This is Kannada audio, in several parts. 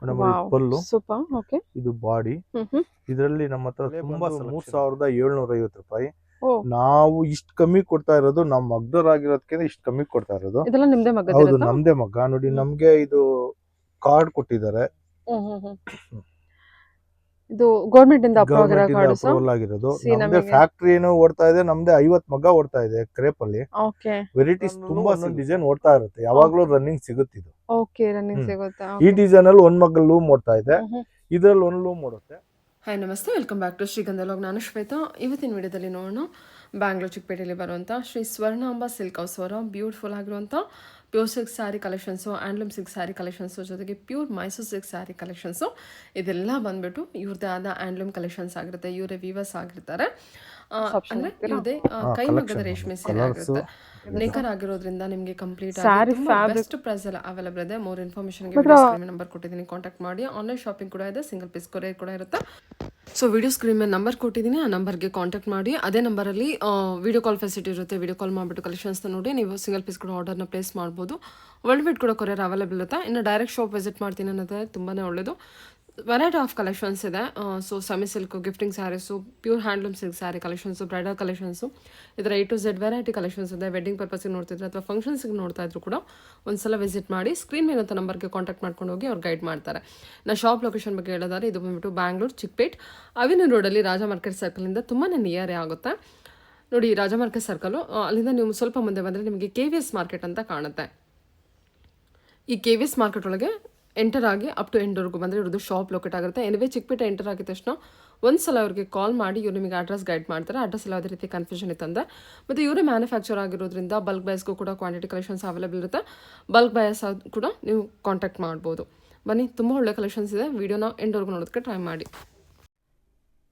ಮೇಡಮ್ ಇದು ವಾವ್ ಪಲ್ಲು, ಸೂಪರ್. ಓಕೆ. ಇದು ಬಾಡಿ. ಇದರಲ್ಲಿ ನಮ್ಮ ಹತ್ರ ತುಂಬಾ 3750 ರೂಪಾಯಿ. ಓ, ನಾವು ಇಷ್ಟು ಕಮ್ಮಿ ಕೊಡ್ತಾ ಇರೋದು ನಮ್ಮ ಮಗ್ದರ್ ಆಗಿರೋದಕ್ಕೆ ಇಷ್ಟು ಕಮ್ಮಿ ಕೊಡ್ತಾ ಇರೋದು. ಇದೆಲ್ಲ ನಿಮ್ದೇ ಹೌದು, ಮಗದಿರುತ್ತಾ? ನಮ್ದೇ ಮಗ್ಗ. ನೋಡಿ, ಹ್ಮ್. ನಮ್ಗೆ ಇದು ಕಾರ್ಡ್ ಕೊಟ್ಟಿದ್ದಾರೆ. ಇದು ಗೌರ್ಮೆಂಟ್ ಇಂದ ಅಪ್ರೂವ್ ಆಗಿರೋ ಗವರ್ಮೆಂಟ್ ಇಂದ ಕಾರ್ಡ್ ಸರ್. ಅಪ್ರೂವಲ್ ಆಗಿರೋದು. ಸಿ ನಮ್ದೇ ನಮಗೆ. ಫ್ಯಾಕ್ಟ್ರಿ ಏನೋ ಓಡ್ತಾ ಇದೆ. ನಮ್ದೇ 50 ಮಗ್ಗ ಓಡ್ತಾ ಇದೆ ಕ್ರೇಪ್ ಅಲ್ಲಿ. ಓಕೆ. ವೆರೈಟೀಸ್ ತುಂಬಾ ಡಿಸೈನ್ ಓಡ್ತಾ ಇರುತ್ತೆ. ಯಾವಾಗ್ಲೂ ರನ್ನಿಂಗ್ ಸಿಗುತ್ತೆ ಇದು. ಓಕೆ, ರನ್ನಿಂಗ್ ಸಿಗುತ್ತಾ? ಈ ಡಿಸೈನ್ ಅಲ್ಲಿ ಒಂದ್ ಮಗ್ಗ ಲೂಮ್ ಓಡ್ತಾ ಇದೆ, ಇದ್ರಲ್ಲಿ ಒಂದ್ ಲೂಮ್ ಓಡುತ್ತೆ. ಹಾಯ್ ನಮಸ್ತೆ, ವೆಲ್ಕಮ್ ಬ್ಯಾಕ್ ಟು ಶ್ರೀಗಂಧಲೋಗ್. ನಾನು ಶ್ವೇತಾ. ಇವತ್ತಿನ ವಿಡಿಯೋದಲ್ಲಿ ನೋಡೋಣ ಬ್ಯಾಂಗ್ಳೂರ್ ಚಿಕ್ಕಪೇಟೆಯಲ್ಲಿ ಬರುವಂಥ ಶ್ರೀ ಸ್ವರ್ಣಾಂಬ ಸಿಲ್ಕ್ ಹೌಸ್ ಅವರ ಬ್ಯೂಟಿಫುಲ್ ಆಗಿರುವಂಥ pure silk sari collections, handloom silk sari collections, ಜೊತೆಗೆ pure Mysore silk sari collections. ಇದೆಲ್ಲ ಬಂದ್ಬಿಟ್ಟು ಇವ್ರದ್ದೇ ಆದ ಹ್ಯಾಂಡ್ಲೂಮ್ ಕಲೆಕ್ಷನ್ಸ್ ಆಗಿರುತ್ತೆ. ಇವರೇ ವೀವರ್ಸ್ ಆಗಿರ್ತಾರೆ. ಅಂದರೆ ಇವ್ರದೇ ಕೈ ಮಗ್ಗದ ರೇಷ್ಮೆ ಸೀರೆ ಆಗಿರುತ್ತೆ. ನೇಕರ್ ಆಗಿರೋದ್ರಿಂದ ನಿಮಗೆ ಕಂಪ್ಲೀಟ್ ಆಗಿ ಬೆಸ್ಟ್ ಪ್ರೈಸ್ ಎಲ್ಲ ಅವೈಲೇಬಲ್ ಇದೆ. ಮೋರ್ ಇನ್ಫಾರ್ಮೇಷನ್ಗೆ ನಂಬರ್ ಕೊಟ್ಟಿದ್ದೀನಿ, ಕಾಂಟ್ಯಾಕ್ಟ್ ಮಾಡಿ. ಆನ್ಲೈನ್ ಶಾಪಿಂಗ್ ಕೂಡ ಇದೆ, ಸಿಂಗಲ್ ಪೀಸ್ ಕೊರಿಯರ್ ಕೂಡ ಇರುತ್ತೆ. ಸೊ ವಿಡಿಯೋ ಸ್ಕ್ರೀನ್ ಮೇಲೆ ನಂಬರ್ ಕೊಟ್ಟಿದ್ದೀನಿ, ಆ ನಂಬರ್ಗೆ ಕಾಂಟ್ಯಾಕ್ಟ್ ಮಾಡಿ. ಅದೇ ನಂಬರಲ್ಲಿ ವಿಡಿಯೋ ಕಾಲ್ ಫೆಸಿಲಿಟಿ ಇರುತ್ತೆ. ವಿಡಿಯೋ ಕಾಲ್ ಮಾಡಿಬಿಟ್ಟು ಕಲೆಕ್ಷನ್ಸ್ನ ನೋಡಿ ನೀವು ಸಿಂಗಲ್ ಪೀಸ್ ಕೂಡ ಆರ್ಡರ್ನ ಪ್ಲೇಸ್ ಮಾಡ್ಬೋದು. ವರ್ಲ್ಡ್ ವೈಡ್ ಕೂಡ ಕೊರಿಯರ್ ಅವೈಲೇಬಲ್ ಇರುತ್ತೆ. ಇನ್ನು ಡೈರೆಕ್ಟ್ ಶಾಪ್ ವಿಸಿಟ್ ಮಾಡ್ತೀನಿ ಅನ್ನೋದೇ ತುಂಬಾ ಒಳ್ಳೆಯದು. ವೆರೈಟಿ ಆಫ್ ಕಲೆಕ್ಷನ್ಸ್ ಇದೆ. So semi silk, gifting saris, pure handloom silk sari collections, bridal collections, ಇದರ A to Z variety collections ಇದೆ. ವೆಡ್ಡಿಂಗ್ ಪರ್ಪಸ್ಗೆ ನೋಡ್ತಿದ್ರೆ ಅಥವಾ ಫಂಕ್ಷನ್ಸ್ಗೆ ನೋಡ್ತಾ ಇದ್ರು ಕೂಡ ಒಂದ್ಸಲ ವಿಸಿಟ್ ಮಾಡಿ. ಸ್ಕ್ರೀನ್ ಮೇಲಂತ ನಂಬರ್ಗೆ ಕಾಂಟ್ಯಾಕ್ಟ್ ಮಾಡ್ಕೊಂಡು ಹೋಗಿ ಅವ್ರು ಗೈಡ್ ಮಾಡ್ತಾರೆ. ನಾ ಶಾಪ್ ಲೊಕೇಶನ್ ಬಗ್ಗೆ ಹೇಳೋದಾದ್ರೆ ಇದು ಬಂದ್ಬಿಟ್ಟು ಬ್ಯಾಂಗ್ಳೂರ್ ಚಿಕ್ಕಪೇಟ್ ಅವಿನ ರೋಡಲ್ಲಿ ರಾಜ ಮಾರ್ಕೆಟ್ ಸರ್ಕಲಿಂದ ತುಂಬಾ ನಿಯರೇ ಆಗುತ್ತೆ. ನೋಡಿ, ರಾಜ ಮಾರ್ಕೆಟ್ ಸರ್ಕಲು, ಅಲ್ಲಿಂದ ನೀವು ಸ್ವಲ್ಪ ಮುಂದೆ ಬಂದರೆ ನಿಮಗೆ KVS ಮಾರ್ಕೆಟ್ ಅಂತ ಕಾಣುತ್ತೆ. ಈ KVS ಮಾರ್ಕೆಟ್ ಒಳಗೆ ಎಂಟರ್ ಆಗಿ ಅಪ್ ಟು ಎಂಡ್ವರೆಗೂ ಬಂದರೆ ಇವ್ರದ್ದು ಶಾಪ್ ಲೊಕೇಟ್ ಆಗುತ್ತೆ. ಎನಿವೇ ಚಿಕ್ಕಪೇಟೆ ಎಂಟರ್ ಆಗಿದ ತಕ್ಷಣ ಒಂದ್ಸಲ ಅವ್ರಿಗೆ ಕಾಲ್ ಮಾಡಿ ಇವ್ರು ನಿಮಗೆ ಅಡ್ರೆಸ್ ಗೈಡ್ ಮಾಡ್ತಾರೆ. ಅಡ್ರೆಸ್ ಎಲ್ಲ ಯಾವುದೇ ರೀತಿ ಕನ್ಫ್ಯೂಷನ್ ಇತ್ತಂದರೆ, ಮತ್ತು ಇವರೇ ಮ್ಯಾನುಫ್ಯಾಕ್ಚರ್ ಆಗಿರೋದ್ರಿಂದ ಬಲ್ಕ್ ಬೈಸ್ಗೂ ಕೂಡ ಕ್ವಾಂಟಿಟಿ ಕಲೆಕ್ಷನ್ಸ್ ಅವೈಲೇಬಲ್ ಇರುತ್ತೆ. ಬಲ್ಕ್ ಬಯಸ್ ಕೂಡ ನೀವು ಕಾಂಟ್ಯಾಕ್ಟ್ ಮಾಡ್ಬೋದು. ಬನ್ನಿ, ತುಂಬ ಒಳ್ಳೆ ಕಲೆಕ್ಷನ್ಸ್ ಇದೆ. ವಿಡಿಯೋನ ಎಂಡ್ವರೆಗೂ ನೋಡೋದಕ್ಕೆ ಟ್ರೈ ಮಾಡಿ.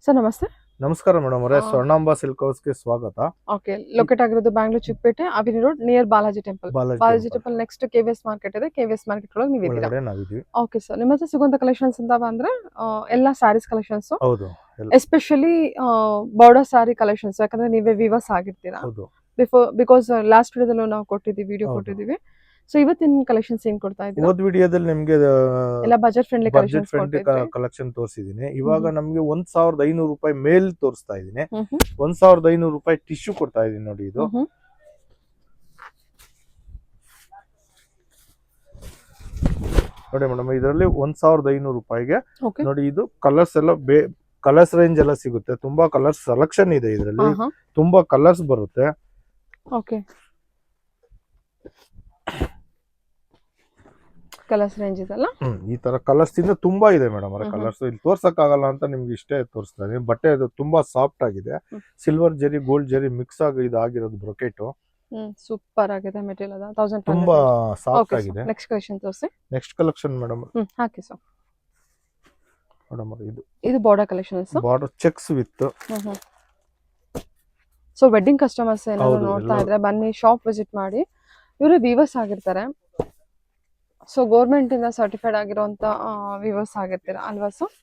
ಸರ್ ನಮಸ್ತೆ. ನಮಸ್ಕಾರ ಮೇಡಮ್ ಅವರೇ, ಸ್ವರ್ಣಾಂಬ ಸಿಲ್ಕ್ ಹೌಸ್ಗೆ ಸ್ವಾಗತ. ಓಕೆ, ಲೊಕೇಟ್ ಆಗಿರೋದು Bangalore Chickpet avenue road near Balaji temple. Balaji temple next KVS market ಇದೆ. KVS ಮಾರ್ಕೆಟ್ ಒಳಗೆ ನೀವು ಇದ್ದೀರಾ. ನಾವಿದ್ದೀವಿ. ಓಕೆ ಸರ್, ನಿಮ್ಮ ಹತ್ರ ಸಿಗುವಂತ ಕಲೆಕ್ಷನ್ಸ್ ಅಂತ ಬಂದ್ರೆ ಎಲ್ಲ ಸ್ಯಾರೀಸ್ ಕಲೆಕ್ಷನ್ಸ್, ಹೌದು, ಎಸ್ಪೆಷಲಿ ಬಾರ್ಡರ್ ಸ್ಯಾರಿ ಕಲೆಕ್ಷನ್ಸ್. ಯಾಕಂದ್ರೆ ನೀವೇ ವಿವರ್ಸ್ ಆಗಿರ್ತೀರಾ. ಹೌದು. ಬಿಕಾಸ್ ಲಾಸ್ಟ್ ವಿಡಿಯೋದಲ್ಲೂ ನಾವು ಕೊಟ್ಟಿದ್ದೀವಿ, ವಿಡಿಯೋ ಕೊಟ್ಟಿದ್ದೀವಿ. ಸೊ ಇವತ್ತಿನ ಕಲೆಕ್ಷನ್ಸ್ ಏನ್ ಕೊಡ್ತಾ ಇದ್ದೀರಾ? ಹೋದ್ ವಿಡಿಯೋದಲ್ಲಿ ನಿಮ್ಗೆ ಎಲ್ಲ ಬಜೆಟ್ ಫ್ರೆಂಡ್ಲಿ ಕಲೆಕ್ಷನ್ ತೋರಿಸಿದೀನಿ. ಇವಾಗ ನಮ್ಗೆ 1500 ರೂಪಾಯಿ ಮೇಲ್ ತೋರಿಸ್ತಾ ಇದೀನಿ. 1500 ರೂಪಾಯಿ ಟಿಶ್ಯೂ ಕೊಡ್ತಾ ಇದೀನಿ. ನೋಡಿ, ಇದು ನೋಡಿ ಮೇಡಮ್, ಇದರಲ್ಲಿ 1500 ರೂಪಾಯಿಗೆ ನೋಡಿ, ಇದು ಕಲರ್ಸ್ ಎಲ್ಲ ಕಲರ್ಸ್ ರೇಂಜ್ ಎಲ್ಲ ಸಿಗುತ್ತೆ. ತುಂಬಾ ಕಲರ್ಸ್ ಸೆಲೆಕ್ಷನ್ ಇದೆ ಇದರಲ್ಲಿ, ತುಂಬಾ ಕಲರ್ಸ್ ಬರುತ್ತೆ. ಓಕೆ, ಕಲರ್ಸ್ ರೇಂಜ್ ಇದೆಲ್ಲ ಈ ತರ ಕಲರ್ಸ್ ಇಂದ ತುಂಬಾ ಇದೆ ಮೇಡಮ್ ಅವರ ಕಲರ್ಸ್. ಇಲ್ಲಿ ತೋರ್ಸಕ್ ಆಗಲ್ಲ ಅಂತ ನಿಮ್ಗೆ ಇಷ್ಟೇ ತೋರಿಸ್ತಾ ಇದೀನಿ. ಬಟ್ಟೆ ಅದು ತುಂಬಾ ಸಾಫ್ಟ್ ಆಗಿದೆ. ಸಿಲ್ವರ್ ಜರಿ, ಗೋಲ್ಡ್ ಜರಿ ಮಿಕ್ಸ್ ಆಗಿ ಇದಾಗಿರೋದು ಬ್ರೊಕೆಟ್. ಸೂಪರ್ ಆಗಿದೆ ಮೆಟೀರಿಯಲ್. 1500 ತುಂಬಾ ಸಾಫ್ಟ್ ಆಗಿದೆ. ನೆಕ್ಸ್ಟ್ ಕಲೆಕ್ಷನ್ ತೋರಿಸಿ. ನೆಕ್ಸ್ಟ್ ಕಲೆಕ್ಷನ್ ಮೇಡಮ್ ಹಾಕಿ ಸರ್. ಮೇಡಮ್ ಇದು border collections, border cheques with. So wedding customers ಏನಾದ್ರು ನೋಡ್ತಾ ಇದ್ರೆ ಬನ್ನಿ, ಶಾಪ್ ವಿಸಿಟ್ ಮಾಡಿ. ಇವರು ವೀವರ್ಸ್ ಆಗಿರ್ತಾರೆ. ಸೊ ಗೌರ್ಮೆಂಟ್ ಇಂದ ಸರ್ಟಿಫೈಡ್ ಆಗಿರುವಂತ ವೀವರ್ಸ್ ಆಗಿರ್ತೀರಾ ಅಲ್ವಾ ಸರ್?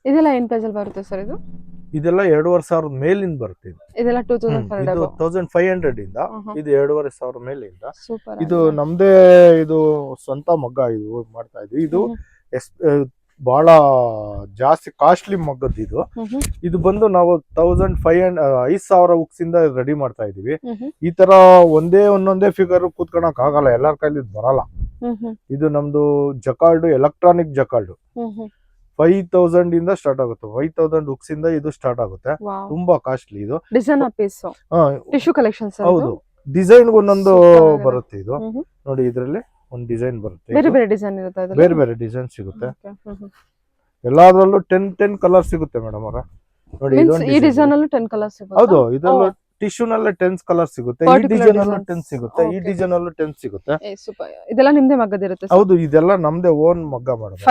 ಇದೆಲ್ಲ ಏನ್ ಪ್ರೈಸ್ ಅಲ್ಲಿ ಬರುತ್ತೆ ಸರ್? ಇದೆಲ್ಲ 2500 ಮೇಲಿಂದ ಬರುತ್ತೆ. ಇದೆಲ್ಲ 2500 ಇಂದ, ಇದು 2500 ಮೇಲಿಂದ. ಸೂಪರ್. ಇದು ನಮ್ದೇ, ಇದು ಸ್ವಂತ ಮಗ್ಗ ಇದು ಮಾಡ್ತಾ ಇದ್ವಿ. ಇದು ಬಹಳ ಜಾಸ್ತಿ ಕಾಸ್ಟ್ಲಿ ಮಗ್ಗದ್ದು ಇದು. ಇದು ಬಂದು ನಾವು 5000 ಉಕ್ಸ್ ಇಂದ ರೆಡಿ ಮಾಡ್ತಾ ಇದೀವಿ. ಈ ತರ ಒಂದೊಂದೇ ಫಿಗರ್ ಕೂತ್ಕೊಳಕ್ ಆಗಲ್ಲ, ಎಲ್ಲಾರ ಕೈಲಿ ಬರಲ್ಲ. ಇದು ನಮ್ದು ಜಕಾರ್ಡ್, ಎಲೆಕ್ಟ್ರಾನಿಕ್ ಜಕಾರ್ಡ್. 5000 ಇಂದ ಸ್ಟಾರ್ಟ್ ಆಗುತ್ತೆ. 5000 ಉಕ್ಸ್ ಇಂದ ಇದು ಸ್ಟಾರ್ಟ್ ಆಗುತ್ತೆ. ತುಂಬಾ ಕಾಸ್ಟ್ಲಿ ಇದು. Design piece, tissue collections. ಹೌದು, ಡಿಸೈನ್ ಒಂದೊಂದು ಬರುತ್ತೆ. ಇದು ನೋಡಿ, ಇದರಲ್ಲಿ ಒಂದು ಡಿಸೈನ್ ಬರುತ್ತೆ. ಬೇರೆ ಬೇರೆ ಡಿಸೈನ್ ಇರುತ್ತೆ, ಬೇರೆ ಬೇರೆ ಡಿಸೈನ್ ಸಿಗುತ್ತೆ. ಎಲ್ಲಾದ್ರಲ್ಲೂ 10 ಕಲರ್ ಸಿಗುತ್ತೆ ಮೇಡಮ್ ಅವರ. ನೋಡಿ, ಈ ಡಿಸೈನ್ ಅಲ್ಲೂ 10 ಕಲರ್ಸ್ ಸಿಗುತ್ತೆ. ಹೌದು, ಇದರಲ್ಲೂ ಟಿಶ್ಯೂ ನಲ್ಲೇ 10 ಕಲರ್ ಸಿಗುತ್ತೆ. ಈ ಡಿಸೈನ್ ಅಲ್ಲೂ 10 ಸಿಗುತ್ತೆ. ಈ ಡಿಸೈನ್ ಅಲ್ಲೂ 10 ಸಿಗುತ್ತೆ. ಇದೆಲ್ಲ ನಿಮ್ದೇ ಮಗ್ಗದಿರುತ್ತೆ? ಹೌದು, ಇದೆಲ್ಲ ನಮ್ದೇ ಓನ್ ಮಗ್ಗ ಮೇಡಮ್.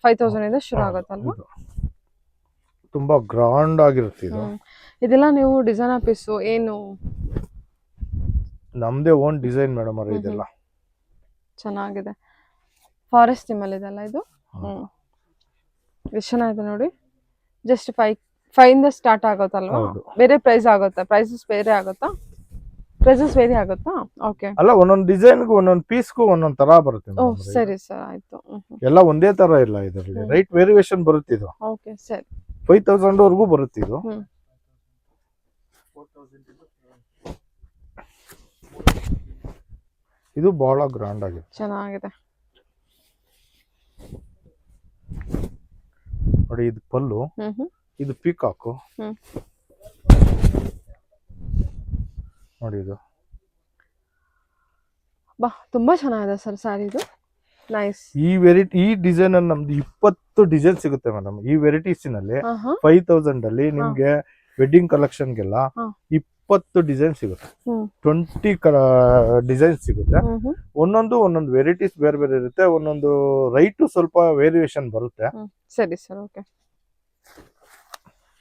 5000 ಇಂದ ಶುರು ಆಗುತ್ತಲ್ವಾ? ತುಂಬಾ ಗ್ರಾಂಡ್ ಆಗಿರುತ್ತೆ ಇದು. ಇದೆಲ್ಲ ನೀವು ಡಿಸೈನ್ ಪೀಸ್ ಏನು ನಮ್ದೇ ಓನ್ ಡಿಸೈನ್ ಮೇಡಮ್ ಅವರ. ಇದೆಲ್ಲ ಚೆನ್ನಾಗಿದೆ. ಫಾರೆಸ್ಟ್ ಥೀಮ್ ಅಲ್ಲಿ ಇದೆಲ್ಲ. ಇದು ಎಷ್ಟು ಚೆನ್ನಾಗಿದೆ ನೋಡಿ. ಜಸ್ಟ್ 5 ಇಂದ ಸ್ಟಾರ್ಟ್ ಆಗುತ್ತಲ್ವಾ? ಬೇರೆ ಪ್ರೈಸ್ ಆಗುತ್ತೆ, ಪ್ರೈಸಸ್ ಬೇರೆ ಆಗುತ್ತಾ? ಪ್ರೈಸಸ್ ವೇರಿ ಆಗುತ್ತಾ? ಓಕೆ. ಅಲ್ಲ, ಒಂದೊಂದು ಡಿಸೈನ್ಗೂ ಒಂದೊಂದು ಪೀಸ್ಗೂ ಒಂದೊಂದು ತರ ಬರುತ್ತೆ ಓ madam. ಸರಿ ಸರ್, ಆಯ್ತು. ಎಲ್ಲ ಒಂದೇ ತರ ಇಲ್ಲ ಇದರಲ್ಲಿ, ರೈಟ್ ವೇರಿಯೇಷನ್ ಬರುತ್ತೆ. ಇದು ಓಕೆ ಸರಿ. 5000 ವರೆಗೂ ಬರುತ್ತೆ ಇದು. ಇದು ಬಹಳ ಗ್ರ್ಯಾಂಡ್ ಆಗಿದೆ, ಚೆನ್ನಾಗಿದೆ ನೋಡಿ. ಇದು ಪಲ್ಲು, ಇದು ಪೀಕಾಕು ನೋಡಿ. ಇದು ಬಾ ತುಂಬಾ ಚೆನ್ನಾಗಿದೆ ಸರ್ ಸ್ಯಾರಿ ಇದು. ನೈಸ್. ಈ ವೆರೈಟಿ, ಈ ಡಿಸೈನ್ ಅಲ್ಲಿ ನಮ್ದು 20 ಡಿಸೈನ್ ಸಿಗುತ್ತೆ ಮೇಡಮ್. ಈ ವೆರೈಟೀಸ್ ನಲ್ಲಿ 5000 ಅಲ್ಲಿ ನಿಮ್ಗೆ ವೆಡ್ಡಿಂಗ್ ಕಲೆಕ್ಷನ್ ಗೆಲ್ಲ 20 ಡಿಸೈನ್ ಸಿಗುತ್ತೆ, 20 ಡಿಸೈನ್ ಸಿಗುತ್ತೆ. ಒಂದೊಂದು ವೆರೈಟೀಸ್ ಬೇರೆ ಬೇರೆ ಇರುತ್ತೆ, ಒಂದೊಂದು ರೈಟ್ ಸ್ವಲ್ಪ ವೇರಿಯೇಷನ್ ಬರುತ್ತೆ. ಸರಿ ಸರ್, ಓಕೆ.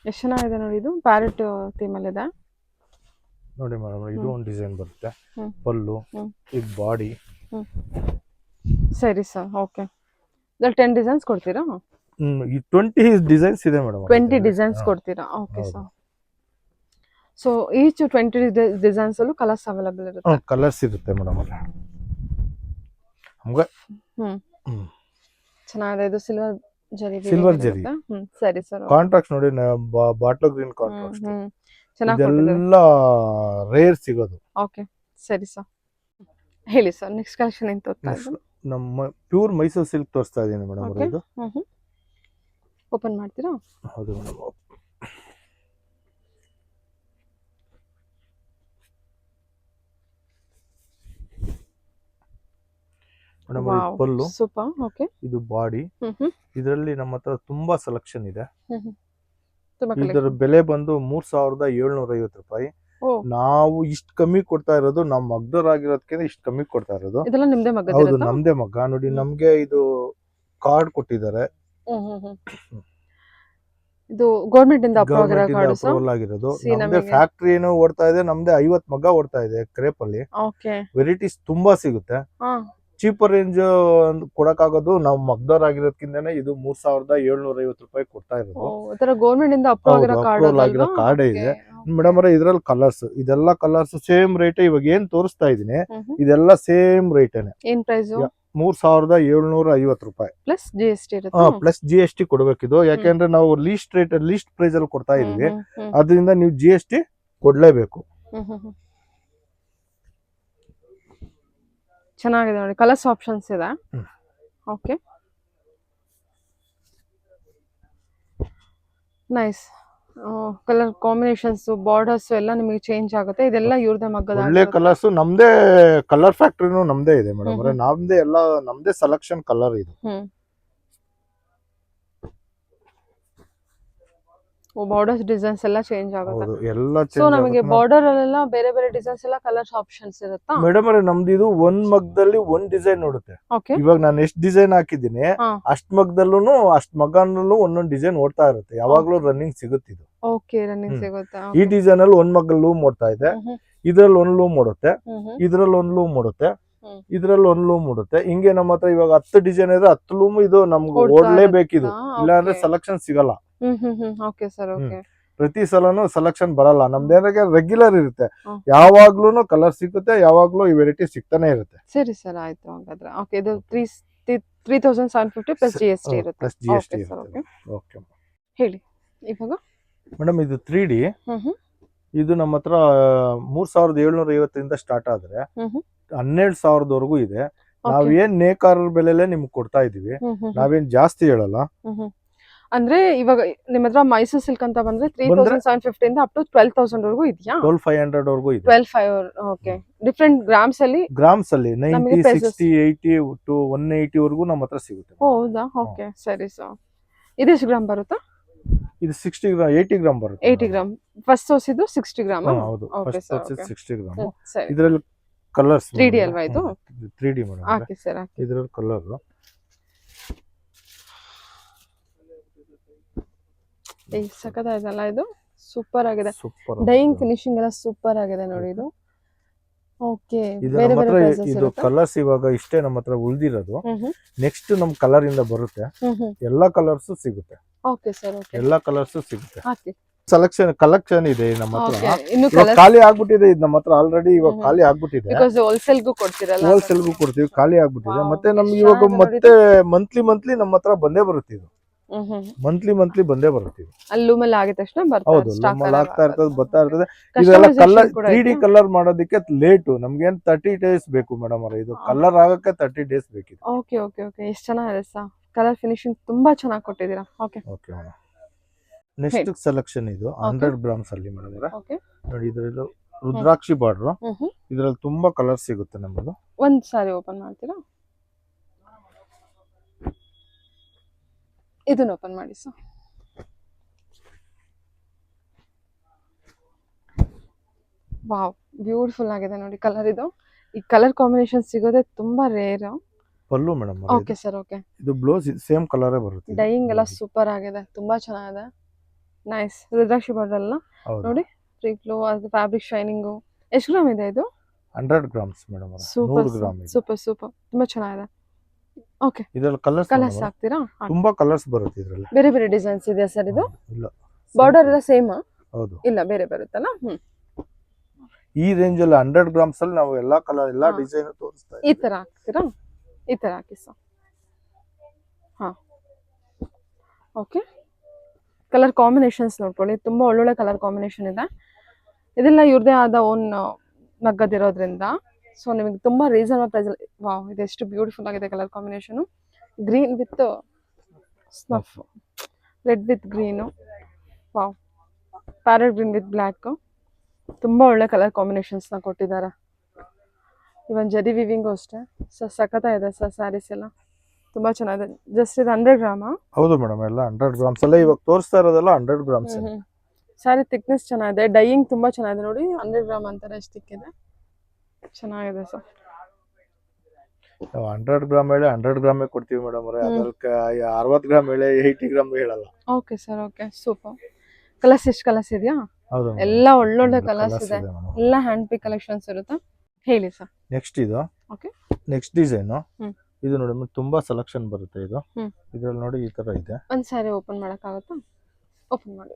ಎಷ್ಟು ಚೆನ್ನಾಗಿದೆ ನೋಡಿ. ಇದು ಪ್ಯಾರೆಟ್ ಥೀಮ್ ಅಲ್ಲಿ ಇದೆ ನೋಡಿ ಮೇಡಮ್. ಇದು ಒಂದು ಡಿಸೈನ್ ಬರುತ್ತೆ, ಪಲ್ಲು, ಇದು ಬಾಡಿ. ಸರಿ ಸರ್, ಓಕೆ. ಇದ್ರಲ್ಲಿ 10 ಡಿಸೈನ್ಸ್ ಕೊಡ್ತೀರಾ? ಈ 20 ಡಿಸೈನ್ಸ್ ಇದೆ ಮೇಡಮ್. 20 ಡಿಸೈನ್ಸ್ ಕೊಡ್ತೀರಾ? Okay sir. So each 20 designs ಅಲ್ಲೂ ಕಲರ್ಸ್ ಅವೈಲೇಬಲ್ ಇರುತ್ತೆ? ಕಲರ್ಸ್ ಇರುತ್ತೆ ಮೇಡಮ್. ನಮ್ಗೆ ಚೆನ್ನಾಗಿದೆ. ಇದು ಸಿಲ್ವರ್ ಜರಿ. ಸರಿ ಸರ್. ಕಾಂಟ್ರಾಕ್ಟ್ ನೋಡಿ, ಬಾಟ್ಲ್ ಗ್ರೀನ್ ಕಾಂಟ್ರಾಕ್ಟ್. ಚೆನ್ನಾಗಿ ಇದೆಲ್ಲ ರೇರ್ ಸಿಗೋದು. ಓಕೆ ಸರಿ ಸರ್. ಹೇಳಿ ಸರ್, ನೆಕ್ಸ್ಟ್ ಕಲೆಕ್ಷನ್ ಏನು ತೋರಿಸ್ತಾ ಇದ್ದೀರಾ? ನಮ್ಮ ಪ್ಯೂರ್ ಮೈಸೂರು ಸಿಲ್ಕ್ ತೋರಿಸ್ತಾ ಇದ್ದೀನಿ ಮೇಡಮ್. ಇದು ಓಪನ್ ಮಾಡ್ತೀರಾ? ಹೌದು ಮೇಡಮ್. ಮೇಡಮ್ ಪಲ್ಲು, ಸೂಪರ್. ಓಕೆ. ಇದು ಬಾಡಿ. ಇದರಲ್ಲಿ ನಮ್ಮ ಹತ್ರ ತುಂಬಾ ಸೆಲೆಕ್ಷನ್ ಇದೆ. ಇದರ ಬೆಲೆ ಬಂದು 3750 ರೂಪಾಯಿ. ನಾವು ಇಷ್ಟು ಕಮ್ಮಿ ಕೊಡ್ತಾ ಇರೋದು ನಮ್ಮ ಮಗ್ದರಾಗಿರೋದಕ್ಕೆ ಇಷ್ಟು ಕಮ್ಮಿ ಕೊಡ್ತಾ ಇರೋದು. ಇದೆಲ್ಲ ನಿಮ್ದೇ ಮಗ್ಗ? ಹೌದು, ನಮ್ದೇ ಮಗ್ಗ. ನೋಡಿ, ನಮ್ಗೆ ಇದು ಕಾರ್ಡ್ ಕೊಟ್ಟಿದ್ದಾರೆ. ಇದು ಗವರ್ನಮೆಂಟ್ ಇಂದ ಅಪ್ರೂವಲ್ ಆಗಿರೋದು. ನಮ್ದೇ ಫ್ಯಾಕ್ಟರಿ ಏನು ಓಡ್ತಾ ಇದೆ, ನಮ್ದೇ 50 ಮಗ್ಗ ಓಡ್ತಾ ಇದೆ ಕ್ರೇಪ್ ಅಲ್ಲಿ. ವೆರೈಟೀಸ್ ತುಂಬಾ ಸಿಗುತ್ತೆ. ಚೀಪರ್ ರೇಂಜ್ ಕೊಡಕ್ಕಾಗೋದು ನಾವು ಮಗ್ದರ್ ಆಗಿರೋದ್ಕಿಂತಾನೆ ಇದು 3750 ರೂಪಾಯಿ ಕೊಡ್ತಾ ಇರೋದು. ಗವರ್ನಮೆಂಟ್ ಇಂದ ಅಪ್ರೂವಲ್ ಆಗಿರೋ ಕಾರ್ಡ್ ಇದೆ ಮೇಡಮ್. ಅವರೇ ಇದರಲ್ಲಿ ಕಲರ್ಸ್, ಇದೆಲ್ಲ ಕಲರ್ಸ್ ಸೇಮ್ ರೇಟ್. ಇವಾಗ ಏನ್ ತೋರಿಸ್ತಾ ಇದೀನಿ ಇದೆಲ್ಲ ಸೇಮ್ ರೇಟೇನೆ. ಏನ್ ಪ್ರೈಸ್? 3750 ರೂಪಾಯಿ ಪ್ಲಸ್ GST ಇರುತ್ತೆ. ಪ್ಲಸ್ GST ಕೊಡ್ಬೇಕಿದು, ಯಾಕೆಂದ್ರೆ ನಾವು ಲೀಸ್ಟ್ ಪ್ರೈಸ್ ಅಲ್ಲಿ ಕೊಡ್ತಾ ಇದೀವಿ. ಅದರಿಂದ ನೀವು GST ಕೊಡ್ಲೇಬೇಕು. ಚೆನ್ನಾಗಿದೆ ನೋಡಿ, ಕಲರ್ಸ್ ಆಪ್ಷನ್ಸ್ ಇದೆ. Okay, nice. Colour combinations, borders ಎಲ್ಲ ನಿಮಗೆ ಚೇಂಜ್ ಆಗುತ್ತೆ. ಇದೆಲ್ಲ ಇವ್ರದೇ ಮಗ್ಗದ ಒಳ್ಳೆ ಕಲರ್ಸ್. ನಮ್ದೇ ಕಲರ್ ಫ್ಯಾಕ್ಟರಿನೂ ನಮ್ದೇ ಇದೆ ಮೇಡಮ್. ನಮ್ದೇ ಎಲ್ಲ ನಮ್ದೇ ಸೆಲೆಕ್ಷನ್ ಕಲರ್ ಇದು. ಬಾರ್ಡರ್ಸ್ ಡಿಸೈನ್ಸ್ ಎಲ್ಲ ಚೇಂಜ್ ಆಗುತ್ತೆ. ಎಲ್ಲ ಸೊ ನಮಗೆ ಬಾರ್ಡರ್ ಅಲ್ಲೆಲ್ಲ ಬೇರೆ ಬೇರೆ ಡಿಸೈನ್ಸ್ ಎಲ್ಲ ಕಲರ್ಸ್ ಆಪ್ಷನ್ಸ್ ಇರುತ್ತಾ ಮೇಡಮ್? ನಮ್ದು ಇದು ಒಂದ್ ಮಗ್ದಲ್ಲಿ ಒಂದ್ ಡಿಸೈನ್ ನೋಡುತ್ತೆ. ಓಕೆ. ಇವಾಗ ನಾನು ಎಷ್ಟು ಡಿಸೈನ್ ಹಾಕಿದ್ದೀನಿ ಅಷ್ಟ್ ಮಗ್ದಲ್ಲೂ ಅಷ್ಟ್ ಮಗನಲ್ಲೂ ಒಂದೊಂದ್ ಡಿಸೈನ್ ಓಡ್ತಾ ಇರುತ್ತೆ. ಯಾವಾಗ್ಲೂ ರನ್ನಿಂಗ್ ಸಿಗುತ್ತೆ ಇದು. ಓಕೆ, ರನ್ನಿಂಗ್ ಸಿಗುತ್ತೆ. ಈ ಡಿಸೈನ್ ಅಲ್ಲಿ ಒಂದ್ ಮಗ್ಗಲ್ ಲೂಮ್ ಓಡ್ತಾ ಇದೆ, ಇದ್ರಲ್ಲಿ ಒಂದ್ ಲೂಮ್ ಓಡುತ್ತೆ, ಇದ್ರಲ್ಲಿ ಒಂದ್ ಲೂಮ್ ಓಡುತ್ತೆ, ಇದ್ರಲ್ಲಿ ಒಂದ್ ಲೂಮ್ ಓಡುತ್ತೆ. ಹಿಂಗೆ ನಮ್ಮ ಹತ್ರ ಇವಾಗ 10 ಡಿಸೈನ್ ಇದ್ರೆ 10 ಲೂಮ್ ಇದು ನಮ್ಗೆ ಓಡ್ಲೇಬೇಕಿದು, ಇಲ್ಲ ಅಂದ್ರೆ ಸೆಲೆಕ್ಷನ್ ಸಿಗಲ್ಲ. Okay sir, okay. ಪ್ರತಿ ಸಲನು ಸೆಲೆಕ್ಷನ್ ಬರಲ್ಲ. ನಮ್ದೇನಾಗೆ ರೆಗ್ಯುಲರ್ ಇರುತ್ತೆ, ಯಾವಾಗ್ಲೂ ಕಲರ್ ಸಿಗುತ್ತೆ, ಯಾವಾಗ್ಲೂ ಈ ವೆರೈಟಿ ಸಿಗ್ತಾನೆ ಇರುತ್ತೆ. ಸರಿ ಸರ್, ಆಯ್ತು ಹಾಗಾದ್ರೆ. ಓಕೆ, ಇದು 3750 ಪ್ಲಸ್ GST ಇರುತ್ತೆ. ಪ್ಲಸ್ GST ಇರುತ್ತೆ. ಓಕೆ, ಹೇಳಿ ಇವಾಗ. ಮೇಡಮ್ ಇದು 3D. ಇದು ನಮ್ಮ ಹತ್ರ 3750 ಇಂದ ಸ್ಟಾರ್ಟ್ ಆದ್ರೆ 12000 ವರೆಗೂ ಇದೆ. ನಾವೇನ್ ನೇಕಾರರ ಬೆಲೆಲೆ ನಿಮ್ಗೆ ಕೊಡ್ತಾ ಇದೀವಿ, ನಾವೇನ್ ಜಾಸ್ತಿ ಹೇಳಲ್ಲ. ಅಂದ್ರೆ ಇವಾಗ ನಿಮ್ಮ ಹತ್ರ ಮೈಸೂರು ಸಿಲ್ಕ್ ಅಂತ ಬಂದ್ರೆ 3750 ಇಂದ ಅಪ್ ಟು 12000 ವರೆಗೂ ಇದೆಯಾ? 12500 ವರೆಗೂ ಇದೆ. 12500. ಓಕೆ. ಡಿಫರೆಂಟ್ ಗ್ರಾಮ್ಸ್ ಅಲ್ಲಿ 90, 60, 80 ಟು 180 ವರೆಗೂ ನಮ್ಮ ಹತ್ರ ಸಿಗುತ್ತೆ. ಹೌದಾ? ಓಕೆ, ಸರಿ ಸರ್. ಇದೆಷ್ಟು ಗ್ರಾಮ್ ಬರುತ್ತಾ? ಇದು 60 ಗ್ರಾಮ್, 80 ಗ್ರಾಮ್ ಬರುತ್ತೆ. 80 ಗ್ರಾಮ್. ಫಸ್ಟ್ ಸೋಸಿದ್ದು 60 ಗ್ರಾಮ್. ಹೌದು, ಫಸ್ಟ್ ಸೋಸಿದ್ದು 60 ಗ್ರಾಮ್. ಸರಿ. ಇದರಲ್ಲಿ ಕಲರ್ಸ್ 3D ಅಲ್ವಾ ಇದು? 3D madam. Okay sir. ಇದರಲ್ಲಿ ಕಲರ್ ಸಖತ್ತಾಯ್ತಲ್ಲ ಇದು. ಸೂಪರ್ ಆಗಿದೆ. ಡೈಯಿಂಗ್ ಫಿನಿಶಿಂಗ್ ಎಲ್ಲ ಸೂಪರ್ ಆಗಿದೆ ನೋಡಿ ಇದು. ಓಕೆ, ಬೇರೆ ಬೇರೆ ಪ್ರೈಸಸ್ ಇದು ಕಲರ್ಸ್ ಇವಾಗ ಇಷ್ಟೇ ನಮ್ಮ ಹತ್ರ ಉಳಿದಿರೋದು. ನೆಕ್ಸ್ಟ್ ನಮ್ ಕಲರ್ ಇಂದ ಬರುತ್ತೆ, ಎಲ್ಲಾ ಕಲರ್ಸ್ ಸಿಗುತ್ತೆ. Okay sir, okay. ಎಲ್ಲಾ ಕಲರ್ಸ್ ಸಿಗುತ್ತೆ. ಓಕೆ, ಕಲೆಕ್ಷನ್ ಇದೆ ನಮ್ಮ ಹತ್ರ. ಓಕೆ ಇನ್ನು ಇವಾಗ ಕಲರ್ ಖಾಲಿ ಆಗ್ಬಿಟ್ಟಿದೆ ಇದು ನಮ್ಮ ಹತ್ರ ಆಲ್ರೆಡಿ. ಇವಾಗ ಹ್ಮ್. ಖಾಲಿ ಆಗ್ಬಿಟ್ಟಿದೆ. ಬಿಕಾಸ್ ಹೋಲ್ಸೇಲ್ಗೂ ಕೊಡ್ತಿರಲ್ಲ. ಹೋಲ್ಸೇಲ್ಗೂ ಕೊಡ್ತೀವಿ, ಖಾಲಿ ಆಗ್ಬಿಟ್ಟಿದೆ. Wow, ಮತ್ತೆ ನಮ್ಗೆ ಎಷ್ಟ್ ಇವಾಗ ಚೆನ್ನಾಗಿದೆ ಮತ್ತೆ ಮಂತ್ಲಿ ನಮ್ಮ ಹತ್ರ ಬಂದೇ ಬರುತ್ತೆ ಇದು. ಮಂತ್ಲಿ ಬಂದೇ ಬರುತ್ತೆ ಇದು. ಅಲ್ಲಿ ಲೂಮಲ್ಲಿ ಆಗಿದ ತಕ್ಷಣ ಹೌದು, ಬರ್ತಾರೆ ನಮ್ಮಲ್ಲಿ ಆಗ್ತಾ ಇರ್ತದೆ, ಬರ್ತಾ ಇರ್ತದೆ. ಇದೆಲ್ಲ ಕಲರ್ 3D ಕಲರ್ ಮಾಡೋದಕ್ಕೆ ಲೇಟು. ನಮ್ಗೇನ್ 30 ಡೇಸ್ ಬೇಕು ಮೇಡಮ್ ಅವ್ರೆ. ಇದು ಕಲರ್ ಆಗಕ್ಕೆ 30 ಡೇಸ್ ಬೇಕಿದೆ. ಓಕೆ ಓಕೆ ಓಕೆ ಎಷ್ಟು ಚೆನ್ನಾಗಿದೆ ಸರ್. ಕಲರ್ ಫಿನಿಶಿಂಗ್ ತುಂಬಾ ಚೆನ್ನಾಗಿ ಕೊಟ್ಟಿದ್ದೀರಾ. Okay okay madam. Next selection ಇದು 100 ಗ್ರಾಮ್ಸ್ ಅಲ್ಲಿ ಮೇಡಮ್ ಅವರೇ. ಓಕೆ ನೋಡಿ ಇದರಲ್ಲಿ ರುದ್ರಾಕ್ಷಿ ಬಾರ್ಡ್ರು. ಇದರಲ್ಲಿ ತುಂಬಾ ಕಲರ್ ಸಿಗುತ್ತೆ ನಮ್ಮದು. ಒಂದ್ ಸಾರಿ ಓಪನ್ ಮಾಡ್ತೀರಾ? ಇದನ್ನ ಓಪನ್ ಮಾಡಿ ಸರ್. ವಾವ್, ಬ್ಯೂಟಿಫುಲ್ ಆಗಿದೆ ನೋಡಿ ಕಲರ್. ಇದು ಈ ಕಲರ್ ಕಾಂಬಿನೇಷನ್ ಸಿಗೋದೇ ತುಂಬಾ ರೇರ್. ಪಲ್ಲು ಮೇಡಮ್ ಓಕೆ ಸರ್. ಓಕೆ, ಇದು ಬ್ಲೌಸ್ ಸೇಮ್ ಕಲರೇ ಬರುತ್ತೆ. ಡೈಯಿಂಗ್ ಎಲ್ಲ ಸೂಪರ್ ಆಗಿದೆ, ತುಂಬಾ ಚೆನ್ನಾಗಿದೆ. ನೈಸ್. ರುದ್ರಾಕ್ಷಿ ಬಾರ್ಡರ್ ಎಲ್ಲ ನೋಡಿ, ಫ್ರೀ ಫ್ಲೋ, ಅದು ಫ್ಯಾಬ್ರಿಕ್ ಶೈನಿಂಗು. ಎಷ್ಟು ಗ್ರಾಮ್ ಇದೆ ಇದು? 100 ಗ್ರಾಮ್ಸ್ ಮೇಡಮ್ ಅವರೇ. ಸೂಪರ್ 100 ಗ್ರಾಮ್ ಇದೆ. ಸೂಪರ್ ಸೂಪರ್, ತುಂಬಾ ಚೆನ್ನಾಗಿದೆ. ಓಕೆ, ಇದರಲ್ಲಿ ಕಲರ್ಸ್ ಹಾಕ್ತೀರಾ? ತುಂಬಾ ಕಲರ್ಸ್ ಬರುತ್ತೆ ಇದರಲ್ಲಿ. ಬೇರೆ ಬೇರೆ ಡಿಸೈನ್ಸ್ ಇದೆ ಸರ್ ಇದು? ಇಲ್ಲ, ಬಾರ್ಡರ್ ಎಲ್ಲ ಸೇಮ್? ಹೌದು. ಇಲ್ಲ, ಬೇರೆ ಬರುತ್ತಲ್ಲ. ಈ ರೇಂಜ್ ಅಲ್ಲಿ 100 ಗ್ರಾಮ್ಸ್ ಅಲ್ಲಿ ನಾವು ಎಲ್ಲಾ ಕಲರ್ ಎಲ್ಲಾ ಡಿಸೈನ್ ತೋರಿಸ್ತಾ ಈ ತರ ಹಾಕ್ತೀರಾ? ಈ ತರ ಹಾಕಿ ಸರ್. ಹಾ, ಓಕೆ. ಕಲರ್ ಕಾಂಬಿನೇಷನ್ಸ್ ನೋಡ್ಕೊಳ್ಳಿ, ತುಂಬಾ ಒಳ್ಳೊಳ್ಳೆ ಕಲರ್ ಕಾಂಬಿನೇಷನ್ ಇದೆ. ಇದೆಲ್ಲ ಇವ್ರದೇ ಆದ ಓನ್ ನಗದಿರೋದ್ರಿಂದ ಸೊ ನಿಮಗೆ ತುಂಬಾ ರೀಸನಬಲ್ ಪ್ರೈಸ್. ವಾವ್, ಇದೆಷ್ಟು ಬ್ಯೂಟಿಫುಲ್ ಆಗಿದೆ colour combination. Green with snuff, red with green. Wow, parrot green with black. ತುಂಬಾ ಒಳ್ಳೆ ಕಲರ್ ಕಾಂಬಿನೇಷನ್ಸ್ ನ ಕೊಟ್ಟಿದ್ದಾರೆ. ಇವನ್ ಜರಿ ವಿವಿಂಗು ಅಷ್ಟೇ ಸರ್, ಸಖತ್ತಾಗಿದೆ ಸರ್. ಸ್ಯಾರೀಸ್ ಎಲ್ಲ ತುಂಬಾ ಚೆನ್ನಾಗಿದೆ. ಜಸ್ಟ್ ಇದು 100 ಗ್ರಾಮ್? ಹೌದು ಮೇಡಮ್, ಎಲ್ಲ 100 ಗ್ರಾಮ್ಸ್ ಅಲ್ಲ. ಇವಾಗ ತೋರಿಸ್ತಾ ಇರೋದೆಲ್ಲ 100 ಗ್ರಾಮ್ಸ್. ಸ್ಯಾರಿ ಥಿಕ್ನೆಸ್ ಚೆನ್ನಾಗಿದೆ, ಡೈಯಿಂಗ್ ತುಂಬಾ ಚೆನ್ನಾಗಿದೆ ನೋಡಿ. 100 ಗ್ರಾಮ್ ಅಂತಾರೆ, ಎಷ್ಟು ತಿಕ್ಕಿದೆ, ಚೆನ್ನಾಗಿದೆ ಸರ್. 100 ಗ್ರಾಮ್ ಹೇಳಿ 100 ಗ್ರಾಮೇ ಕೊಡ್ತೀವಿ ಮೇಡಮ್ ಅವರೇ. ಅದಕ್ಕೆ 60 ಗ್ರಾಮ್ ಹೇಳಿ 80 ಗ್ರಾಮ್ ಹೇಳಲ್ಲ. Okay sir. Okay, super. Colours ಎಷ್ಟು ಕಲರ್ಸ್ ಇದೆಯಾ? ಹೌದು, ಎಲ್ಲ ಒಳ್ಳೊಳ್ಳೆ ಕಲರ್ಸ್ ಇದೆ. ಎಲ್ಲ ಹ್ಯಾಂಡ್ ಪಿಕ್ ಕಲೆಕ್ಷನ್ಸ್ ಇರುತ್ತೆ. ಹೇಳಿ ಸರ್. ನೆಕ್ಸ್ಟ್ ಇದು. ಓಕೆ, ನೆಕ್ಸ್ಟ್ ಡಿಸೈನ್ ಇದು ನೋಡಿ, ತುಂಬಾ ಸೆಲೆಕ್ಷನ್ ಬರುತ್ತೆ ಇದು. ಇದ್ರಲ್ಲಿ ನೋಡಿ ಈ ತರ ಇದೆ. ಒಂದ್ ಸಾರಿ ಓಪನ್ ಮಾಡಕ್ಕಾಗತ್ತಾ? ಓಪನ್ ಮಾಡಿ.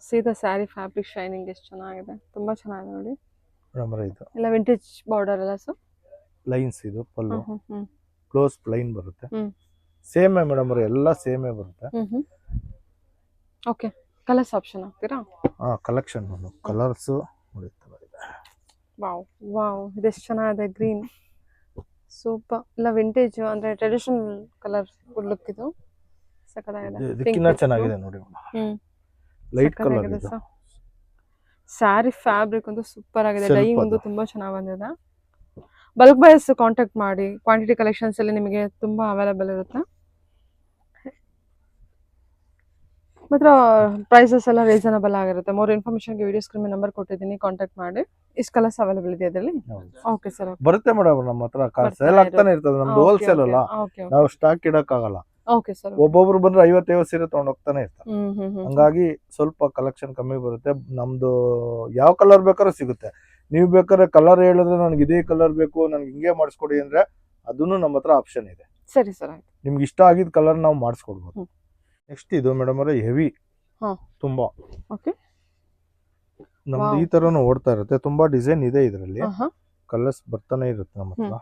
ಸೀದಾ ಸ್ಯಾರಿ ಫ್ಯಾಬ್ರಿಕ್ ಶೈನಿಂಗ್ ಎಷ್ಟು ಚೆನ್ನಾಗಿದೆ, ತುಂಬಾ ಚೆನ್ನಾಗಿದೆ ನೋಡಿ ಮೇಡಮ್. ಇದು ಎಲ್ಲ ವಿಂಟೇಜ್ ಬಾರ್ಡರ್ ಎಲ್ಲ ಸರ್. ಲೈನ್ಸ್ ಇದು ಪಲ್ಲು, ಕ್ಲೋಸ್ ಪ್ಲೈನ್ ಬರುತ್ತೆ. ಸೇಮೇ ಮೇಡಮ್ ಅವ್ರೆ, ಎಲ್ಲ ಸೇಮೇ ಬರುತ್ತೆ. ಓಕೆ, ಕಲರ್ಸ್ ಆಪ್ಷನ್ ಹಾಕ್ತೀರಾ? ಹಾ, ಕಲೆಕ್ಷನ್ ಕಲರ್ಸ್ ನೋಡಿ. ವಾವ್ ವಾವ್, ಇದೆಷ್ಟು ಚೆನ್ನಾಗಿದೆ. Green super. ಎಲ್ಲ ವಿಂಟೇಜ್ ಅಂದ್ರೆ ಟ್ರೆಡಿಷನಲ್ ಕಲರ್ ಲುಕ್. ಇದು ಸಕ್ಕತ್ತಾಗಿದೆ, ಇದಕ್ಕಿಂತ ಚೆನ್ನಾಗಿದೆ ನೋಡಿ. ಲೈಟ್ ಕಲರ್ ಇದು. ಸ್ಯಾರಿ ಫ್ಯಾಬ್ರಿಕ್ ಅಂತೂ ಸೂಪರ್ ಆಗಿದೆ. ಡೈಯಿಂಗ್ ಒಂದು ತುಂಬಾ ಚೆನ್ನಾಗಿ ಬಂದಿದೆ. ಬಲ್ಕ್ ಬೈಸ್ ಕಾಂಟ್ಯಾಕ್ಟ್ ಮಾಡಿ. ಕ್ವಾಂಟಿಟಿ ಕಲೆಕ್ಷನ್ಸ್ ಅಲ್ಲಿ ನಿಮಗೆ ತುಂಬಾ ಅವೈಲೇಬಲ್ ಇರುತ್ತೆ. ಮಾತ್ರ ಪ್ರೈಸಸ್ ಎಲ್ಲ ರೀಸನಬಲ್ ಆಗಿರುತ್ತೆ. ಮೋರ್ ಇನ್ಫಾರ್ಮೇಶನ್ಗೆ ವಿಡಿಯೋ ಸ್ಕ್ರೀನ್ ನಂಬರ್ ಕೊಟ್ಟಿದ್ದೀನಿ, ಕಾಂಟ್ಯಾಕ್ಟ್ ಮಾಡಿ. ಇಷ್ಟು ಕಲರ್ಸ್ ಅವೈಲೇಬಲ್ ಇದೆ ಅದರಲ್ಲಿ? Okay sir. ಬರುತ್ತೆ ಮೇಡಮ್, ನಮ್ಮ ಹತ್ರ ಸೇಲ್ ಆಗ್ತಾನೆ ಇರ್ತದೆ. ನಮ್ದು ಹೋಲ್ಸೇಲ್ ಅಲ್ಲ, ನಾವು ಸ್ಟಾಕ್ ಇಡಕ್ ಆಗಲ್ಲ. Okay sir. ಒಬ್ಬೊಬ್ರು ಬಂದ್ರೆ 50 ಸೀರೆ ತಗೊಂಡ್ ಹೋಗ್ತಾನೆ ಇರ್ತಾರೆ. ಹಂಗಾಗಿ ಸ್ವಲ್ಪ ಕಲೆಕ್ಷನ್ ಕಮ್ಮಿ ಬರುತ್ತೆ. ನಮ್ದು ಯಾವ ಕಲರ್ ಬೇಕಾದ್ರೂ ಸಿಗುತ್ತೆ. ನೀವು ಬೇಕಾದ್ರೆ ಕಲರ್ ಹೇಳಿದ್ರೆ ನನ್ಗೆ ಇದೇ ಕಲರ್ ಬೇಕು, ನನ್ಗೆ ಹಿಂಗೆ ಮಾಡಿಸ್ಕೊಡಿ ಅಂದ್ರೆ ಅದನ್ನು ನಮ್ಮ ಹತ್ರ ಆಪ್ಷನ್ ಇದೆ. ಸರಿ ಸರ್, ಆಯ್ತು. ನಿಮ್ಗೆ ಇಷ್ಟ ಆಗಿದ್ ಕಲರ್ ನಾವು ಮಾಡಿಸ್ಕೊಡ್ಬೋದು. ನೆಕ್ಸ್ಟ್ ಇದು ಮೇಡಮ್ ಅವರೇ ಹೆವಿ, ತುಂಬಾ ನಮ್ದು ಈ ತರನು ಓಡ್ತಾ ಇರುತ್ತೆ. ತುಂಬಾ ಡಿಸೈನ್ ಇದೆ ಇದರಲ್ಲಿ, ಕಲರ್ಸ್ ಬರ್ತಾನೆ ಇರುತ್ತೆ ನಮ್ಮ ಹತ್ರ.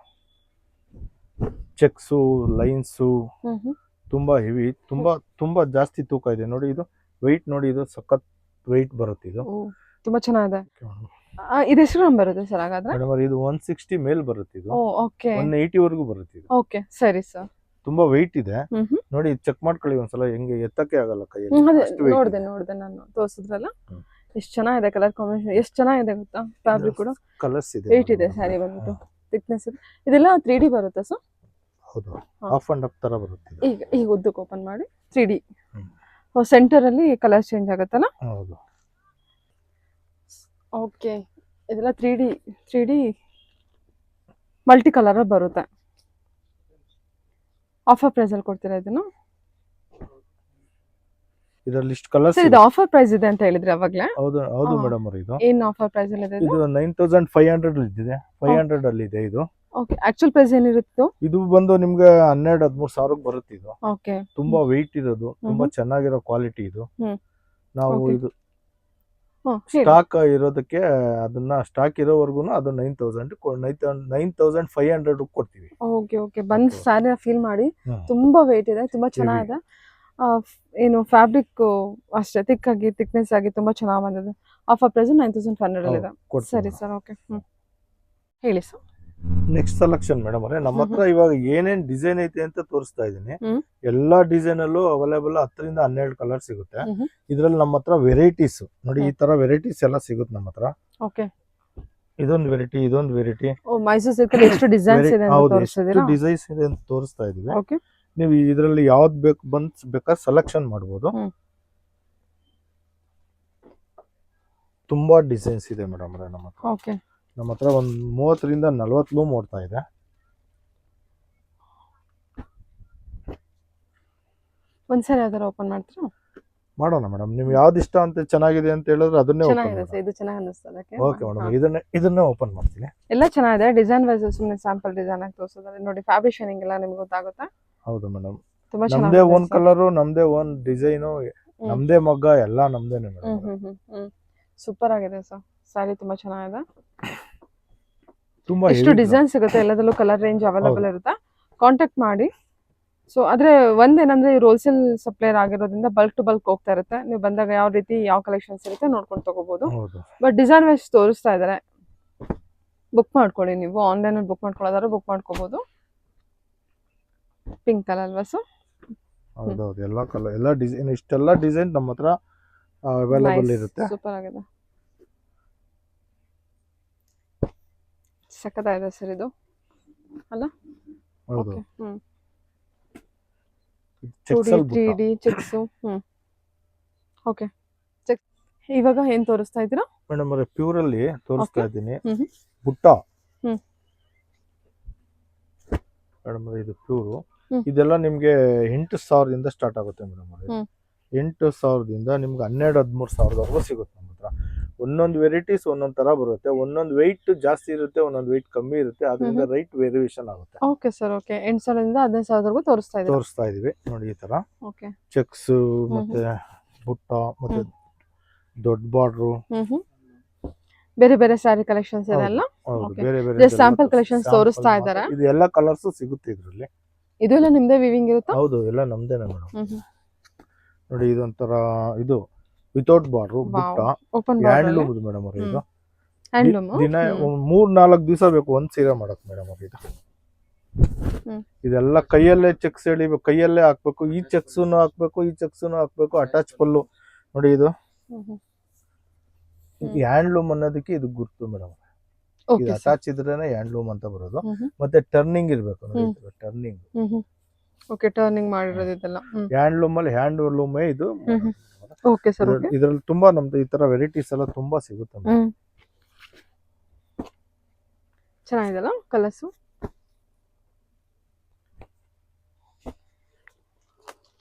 ಚೆಕ್ಸು, ಲೈನ್ಸು, ತುಂಬಾ ಹೆವಿ, ತುಂಬಾ ಜಾಸ್ತಿ ತೂಕ ಇದೆ ನೋಡಿ. ಇದು ವೆಯ್ಟ್ ನೋಡಿ, ಇದು ಸಖತ್ ವೆಯ್ಟ್ ಬರುತ್ತೆ. ಇದು ತುಂಬಾ ಚೆನ್ನಾಗಿದೆ. ಇದು ಎಷ್ಟು ಗ್ರಾಮ್ ಬರುತ್ತೆ ಸರ್ ಹಾಗಾದ್ರೆ? ಮೇಡಮ್ ಇದು 160 ಮೇಲ್ ಬರುತ್ತೆ. ಇದು ಓಕೆ, 180 ವರೆಗೂ ಬರುತ್ತೆ ಇದು. ಓಕೆ, ಸರಿ ಸರ್. ತುಂಬಾ ವೆಯ್ಟ್ ಇದೆ ನೋಡಿ. ಚೆಕ್ ಮಾಡ್ಕೊಳ್ಳಿ ಒಂದ್ಸಲ, ಹೆಂಗೆ ಎತ್ತಕ್ಕೆ ಆಗಲ್ಲ ಕೈಯಲ್ಲಿ. ನೋಡ್ದೆ ನಾನು ತೋರಿಸಿದ್ರಲ್ಲ, ಎಷ್ಟು ಚೆನ್ನಾಗಿದೆ ಕಲರ್ ಕಾಂಬಿನೇಷನ್. ಎಷ್ಟು ಚೆನ್ನಾಗಿದೆ ಗೊತ್ತಾ, ಫ್ಯಾಬ್ರಿಕ್ ಕೂಡ ಕಲರ್ಸ್ ಇದೆ, ವೆಯ್ಟ್ ಇದೆ. ಸ್ಯಾರಿ ಬಂದ್ಬಿಟ್ಟು ಥಿಕ್ನೆಸ್ ಇದೆ. ಇದೆಲ್ಲ 3D ಬರುತ್ತೆ ಸರ್? ಹೌದು, ಆಫ್ ಅಂಡ್ ಅಪ್ ತರ ಬರುತ್ತೆ. ಈಗ ಉದ್ದಕ್ಕೆ ಓಪನ್ ಮಾಡಿ 3D. ಸೆಂಟರ್ ಅಲ್ಲಿ ಕಲರ್ ಚೇಂಜ್ ಆಗುತ್ತಲ್ಲ? ಹೌದು. ಓಕೆ, ಇದೆಲ್ಲ 3D ಮಲ್ಟಿ ಕಲರ್ ಬರುತ್ತೆ. ಆಫರ್ ಪ್ರೈಸ್ ಅಲ್ಲಿ ಕೊಡ್ತೀರಾ ಇದನ್ನ? ಇದರಲ್ಲಿ ಇಷ್ಟು ಕಲರ್ಸ್ ಇದು ಆಫರ್ ಪ್ರೈಸ್ ಇದೆ ಅಂತ ಹೇಳಿದ್ರೆ ಅವಾಗ್ಲೇ? ಹೌದು ಮೇಡಮ್. ಇದು ಏನ್ ಆಫರ್ ಪ್ರೈಸ್ ಅಲ್ಲಿ ಇದೆ? ಇದು 9500 ಇದೆ, 500 ಅಲ್ಲಿ ಇದೆ ಇದು. ಓಕೆ ಆಕ್ಚುಲ್ ಪ್ರೈಸ್ ಏನಿರುತ್ತೋ? ಇದು ಬಂದು ನಿಮ್ಗೆ 12-13 ಸಾವಿರಕ್ಕೆ ಬರುತ್ತೆ. ಇದು ಓಕೆ. ತುಂಬಾ ವೆಯ್ಟ್ ಇರೋದು, ತುಂಬಾ ಚೆನ್ನಾಗಿರೋ ಕ್ವಾಲಿಟಿ ಇದು. ನಾವು Okay. ಇದು ಸ್ಟಾಕ್ ಇರೋದಕ್ಕೆ ಅದನ್ನ ಸ್ಟಾಕ್ ಇರೋವರೆಗೂ ಅದು 9,500 ಕೊಡ್ತೀವಿ. Okay okay. ಬಂದ್ Okay. ಸ್ಯಾರಿನ ಫೀಲ್ ಮಾಡಿ, ಹ್ಮ್. ತುಂಬಾ ವೇಟ್ ಇದೆ, ತುಂಬಾ ಚೆನ್ನಾಗಿದೆ. ಏನು ಫ್ಯಾಬ್ರಿಕ್ ಅಷ್ಟೇ ಥಿಕ್ನೆಸ್ ಆಗಿ ತುಂಬಾ ಚೆನ್ನಾಗಿ ಬಂದಿದೆ. ಆಫರ್ ಪ್ರೈಸ್ 9,500 ಅಲ್ಲಿ ಇದೆ. ಸರಿ ಸರ್, ಓಕೆ. ಹೇಳಿ ಸರ್. ನೆಕ್ಸ್ಟ್ ಸೆಲೆಕ್ಷನ್ ಮೇಡಮ್ ಅವರೇ, ನಮ್ಮ ಹತ್ರ ಇವಾಗ ಏನೇನ್ ಡಿಸೈನ್ ಐತೆ ಅಂತ ತೋರಿಸ್ತಾ ಇದ್ದೀನಿ. ಹ್ಮ್. ಎಲ್ಲಾ ಡಿಸೈನ್ ಅಲ್ಲೂ ಅವೈಲೇಬಲ್ 10-12 ಕಲರ್ ಸಿಗುತ್ತೆ. ಹ್ಮ್. ಇದ್ರಲ್ಲಿ ನಮ್ಮ ಹತ್ರ ವೆರೈಟೀಸ್ ನೋಡಿ, ಈ ತರ ವೆರೈಟೀಸ್ ಎಲ್ಲ ಸಿಗುತ್ತೆ ನಮ್ಮ ಹತ್ರ. ಓಕೆ. ಇದೊಂದು ವೆರೈಟಿ, ಇದೊಂದು ವೆರೈಟಿ. ಓ, ಮೈಸೂರು ಸಿಲ್ಕ್ ಅಲ್ಲಿ ಎಷ್ಟು ಡಿಸೈನ್ಸ್ ಇದೆ ಅಂತ ತೋರಿಸ್ತಿದ್ದೀರಾ? ಡಿಸೈನ್ಸ್ ಇದೆ ಅಂತ ತೋರಿಸ್ತಾ ಇದೀವಿ. ಓಕೆ. ನೀವು ಇದರಲ್ಲಿ ಯಾವ್ದು ಬೇಕಾದ್ರೆ ಸೆಲೆಕ್ಷನ್ ಮಾಡಬಹುದು. ತುಂಬಾ ಡಿಸೈನ್ಸ್ ಇದೆ ಮೇಡಮ್ ಅವರೇ ನಮ್ಮ ಹತ್ರ. ಓಕೆ. ನಮ್ಮ ಹತ್ರ ಒಂದು 30-40 ಲೂಮ್ ಓಡ್ತಾ ಇದೆ. ಒಂದ್ಸರಿ ಯಾವ್ದಾರ ಓಪನ್ ಮಾಡ್ತೀರಾ? ಮಾಡೋಣ ಮೇಡಮ್, ನಿಮ್ಗೆ ಯಾವ್ದು ಇಷ್ಟ ಅಂತ ಚೆನ್ನಾಗಿದೆ ಅಂತ ಹೇಳಿದ್ರೆ ಅದನ್ನೇ ಓಪನ್ ಚೆನ್ನಾಗಿದೆ ಮಾಡೋಣ. ಸರ್, ಇದು ಚೆನ್ನಾಗಿ ಅನಿಸ್ತದೆ. ಓಕೆ ಮೇಡಮ್, ಇದನ್ನೇ ಓಪನ್ ಮಾಡ್ತೀನಿ. ಎಲ್ಲ ಚೆನ್ನಾಗಿದೆ. ಡಿಸೈನ್ ವೈಸ್ ಸುಮ್ಮನೆ ಸ್ಯಾಂಪಲ್ ಡಿಸೈನ್ ಆಗಿ ತೋರಿಸಿದ್ರೆ ನೋಡಿ, ಫ್ಯಾಬ್ರಿಕ್ ಶೈನಿಂಗ್ ಎಲ್ಲ ನಿಮ್ಗೆ ಗೊತ್ತಾಗುತ್ತೆ. ಹೌದು ಮೇಡಮ್, ತುಂಬಾ ನಮ್ದೇ ಚೆನ್ನಾಗಿದೆ ಓನ್ ಕಲರು, ನಮ್ದೇ ಓನ್ ಡಿಸೈನು, ನಮ್ದೇ ಮಗ್ಗ ಎಲ್ಲ ನಮ್ದೇನೆ ಮೇಡಮ್. ಸೂಪರ್ ಆಗಿದೆ ಸರ್, ಸ್ಯಾರಿ ತುಂಬಾ ಚೆನ್ನಾಗಿದೆ. ತುಂಬಾ ಎಷ್ಟು ಡಿಸೈನ್ ಸಿಗುತ್ತೆ, ಎಲ್ಲದಲ್ಲೂ ಕಲರ್ ರೇಂಜ್ ಅವೈಲೇಬಲ್ ಇರುತ್ತೆ. ಕಾಂಟ್ಯಾಕ್ಟ್ ಮಾಡಿ. ಸೊ ಆದ್ರೆ ಒಂದೇನಂದ್ರೆ ಇವ್ರು ಹೋಲ್ಸೇಲ್ ಸಪ್ಲೈಯರ್ ಆಗಿರೋದ್ರಿಂದ ಬಲ್ಕ್ ಟು ಬಲ್ಕ್ ಹೋಗ್ತಾ ಇರುತ್ತೆ. ನೀವು ಬಂದಾಗ ಯಾವ ರೀತಿ ಯಾವ ಕಲೆಕ್ಷನ್ಸ್ ಇರುತ್ತೆ ನೋಡ್ಕೊಂಡು ತಗೋಬಹುದು. ಬಟ್ ಡಿಸೈನ್ ವೈಸ್ ತೋರಿಸ್ತಾ ಇದಾರೆ, ಬುಕ್ ಮಾಡ್ಕೊಳ್ಳಿ. ನೀವು ಆನ್ಲೈನ್ ಅಲ್ಲಿ ಬುಕ್ ಮಾಡ್ಕೊಳ್ಳೋದಾದ್ರೆ ಬುಕ್ ಮಾಡ್ಕೋಬಹುದು. ಪಿಂಕ್ ಕಲರ್ ಅಲ್ವಾ ಸರ್? ಹೌದೌದು, ಎಲ್ಲ ಕಲರ್, ಎಲ್ಲ ಡಿಸೈನ್, ಇಷ್ಟೆಲ್ಲ ಡಿಸೈನ್ ನಮ್ಮ ಹತ್ರ ಅವೈಲೇಬಲ್ ಇರುತ್ತೆ. ಸೂಪರ್ ಆಗಿದೆ, ಸಕ್ಕತ್ತಾಗಿದೆ ಸರ್ ಇದು ಅಲ್ಲ? ಹೌದು. ಹ್ಮ್. Checks 3D checks. ಓಕೆ. ಇವಾಗ ಏನ್ ತೋರಿಸ್ತಾ ಇದ್ದೀರಾ ಮೇಡಮ್ ಅವರೇ? ಪ್ಯೂರ್ ಅಲ್ಲಿ ತೋರಿಸ್ತಾ ಇದ್ದೀನಿ. ಹ್ಮ್. ಬುಟ್ಟ ಮೇಡಮ್ ಅವರೇ, ಇದು ಪ್ಯೂರು. ಇದೆಲ್ಲ ನಿಮ್ಗೆ 8,000ದಿಂದ ಸ್ಟಾರ್ಟ್ ಆಗುತ್ತೆ ಮೇಡಮ್ ಅವರೇ. 8,000ದಿಂದ ನಿಮ್ಗೆ 12-13 ಸಾವಿರದವರೆಗೂ ಸಿಗುತ್ತೆ ನಮ್ಮ ಹತ್ರ. ಒಂದೊಂದು ವೆರೈಟೀಸ್ ಒಂದೊಂದ್ ತರ ಬರುತ್ತೆ, ಒಂದೊಂದು ವೆಯ್ಟ್ ಜಾಸ್ತಿ ಇರುತ್ತೆ, ಒಂದೊಂದು ವೆಯ್ಟ್ ಕಮ್ಮಿ ಇರುತ್ತೆ, ಅದರಿಂದ ರೈಟ್ ವೇರಿಯೇಷನ್ ಆಗುತ್ತೆ. Okay sir, okay. 8,000ದಿಂದ 15,000ವರೆಗೂ ತೋರಿಸ್ತಾ ಇದೀವಿ ನೋಡಿ. ಈ ತರ ಓಕೆ. ಚೆಕ್ಸ್ ಮತ್ತೆ ಬುಟ್ಟ ಮತ್ತೆ ದೊಡ್ಡ ಬಾರ್ಡ್ರು, ಬೇರೆ ಬೇರೆ ಸ್ಯಾರಿ ಕಲೆಕ್ಷನ್ಸ್ ಇದೆಲ್ಲ. ಬೇರೆ ಬೇರೆ ಸ್ಯಾಂಪಲ್ ಕಲೆಕ್ಷನ್ಸ್ ತೋರಿಸ್ತಾ ಇದ್ದಾರೆ. ಇದು ಎಲ್ಲ ಕಲರ್ಸ್ ಸಿಗುತ್ತೆ ಇದರಲ್ಲಿ. ಇದು ಎಲ್ಲ ನಿಮ್ದೇ ವಿವಿಂಗ್ ಇರುತ್ತಾ? ಹೌದು, ಎಲ್ಲ ನಮ್ದೇನೆ ಮೇಡಮ್. ನೋಡಿ, ಇದೊಂಥರ ಇದು ವಿತೌಟ್ ಬಾರ್ಡ್ರು ಬುಟ್ಟ, ಓಪನ್ ಹ್ಯಾಂಡ್ಲೂಮ್ ಮೇಡಮ್ ಅವ್ರೆ. ಇದು ಹ್ಯಾಂಡ್ಲೂಮ್. ದಿನ 3-4 ದಿವಸ ಬೇಕು ಒಂದ್ ಸೀರೆ ಮಾಡಕ್ ಮೇಡಮ್ ಅವ್ರೆ. ಇದೆಲ್ಲ ಕೈಯಲ್ಲೇ ಚೆಕ್ಸ್ ಎಳಿಬೇಕು, ಕೈಯಲ್ಲೇ ಹಾಕ್ಬೇಕು. ಈ ಚೆಕ್ಸ್ನು ಹಾಕ್ಬೇಕು, ಈ ಚೆಕ್ಸ್ನು ಹಾಕ್ಬೇಕು. ಅಟ್ಯಾಚ್ ಪಲ್ಲು ನೋಡಿ. ಇದು ಹ್ಯಾಂಡ್ಲೂಮ್ ಅನ್ನೋದಕ್ಕೆ ಇದು ಗುರ್ತು ಮೇಡಮ್. ಇದು ಅಟ್ಯಾಚ್ ಇದ್ರೇನೆ ಹ್ಯಾಂಡ್ಲೂಮ್ ಅಂತ ಬರೋದು. ಮತ್ತೆ ಟರ್ನಿಂಗ್ ಇರ್ಬೇಕು ನೋಡಿ, ಟರ್ನಿಂಗ್. ಓಕೆ, ಟರ್ನಿಂಗ್ ಮಾಡಿರೋದು ಇದೆಲ್ಲ ಹ್ಯಾಂಡ್ಲೂಮ್ ಅಲ್ಲಿ ಹ್ಯಾಂಡ್ಲೂಮ್ ಇದು. ಓಕೆ ಸರ್, ಇದರಲ್ಲಿ ತುಂಬಾ ನಮ್ದು ಈ ತರ ವೆರೈಟೀಸ್ ಎಲ್ಲ ತುಂಬಾ ಸಿಗುತ್ತೆ. ಚೆನ್ನಾಗಿದೆಲ್ಲ colours.